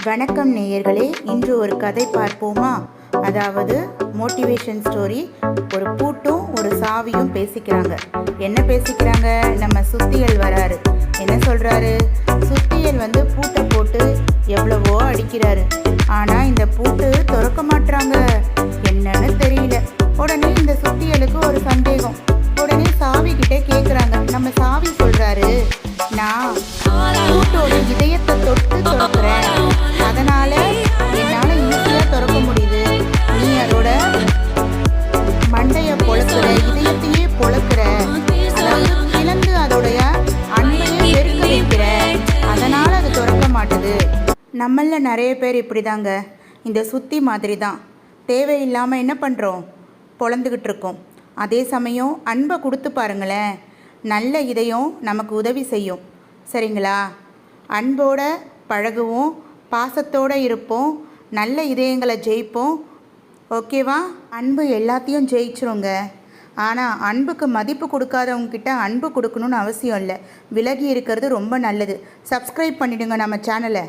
வணக்கம் நேயர்களே, இன்று ஒரு கதை பார்ப்போமா? அதாவது மோட்டிவேஷன் ஸ்டோரி. ஒரு பூட்டும் ஒரு சாவியும் பேசிக்கிறாங்க. என்ன பேசிக்கிறாங்க? நம்ம சுத்தியல் வராரு. என்ன சொல்கிறாரு? சுத்தியல் பூட்டை போட்டு எவ்வளவோ அடிக்கிறாரு. ஆனால் இந்த பூட்டு திறக்க மாட்டுறாங்க. என்னன்னு தெரியல. உடனே இந்த சுத்தியலுக்கு ஒரு சந்தேகம். உடனே சாவி கிட்டே கேட்குறாங்க. நம்ம சாவி சொல்கிறாரு, நான் பூட்டோட இதயத்தை தொட்டு திறக்கிறேன், அதனால என்னால் ஈஸியாக திறக்க முடியுது. நீ அதோட மண்டையை பொழக்கிற, இதயத்தையே பொழக்கிற, அதாவது கிளந்து அதோடைய அன்பையே பெருக்க வைக்கிற, அதனால் அது திறக்க மாட்டுது. நம்மள நிறைய பேர் இப்படி தாங்க, இந்த சுத்தி மாதிரி தான். தேவையில்லாமல் என்ன பண்ணுறோம்? பொழந்துக்கிட்டு இருக்கோம். அதே சமயம் அன்பை கொடுத்து பாருங்களேன், நல்ல இதயம் நமக்கு உதவி செய்யும். சரிங்களா? அன்போட பழகுவோம், பாசத்தோடு இருப்போம், நல்ல இதயங்களை ஜெயிப்போம். ஓகேவா? அன்பு எல்லாத்தையும் ஜெயிச்சிருங்க. ஆனால் அன்புக்கு மதிப்பு கொடுக்காதவங்கக்கிட்ட அன்பு கொடுக்கணுன்னு அவசியம் இல்லை. விலகி இருக்கிறது ரொம்ப நல்லது. சப்ஸ்கிரைப் பண்ணிவிடுங்க நம்ம சேனலை.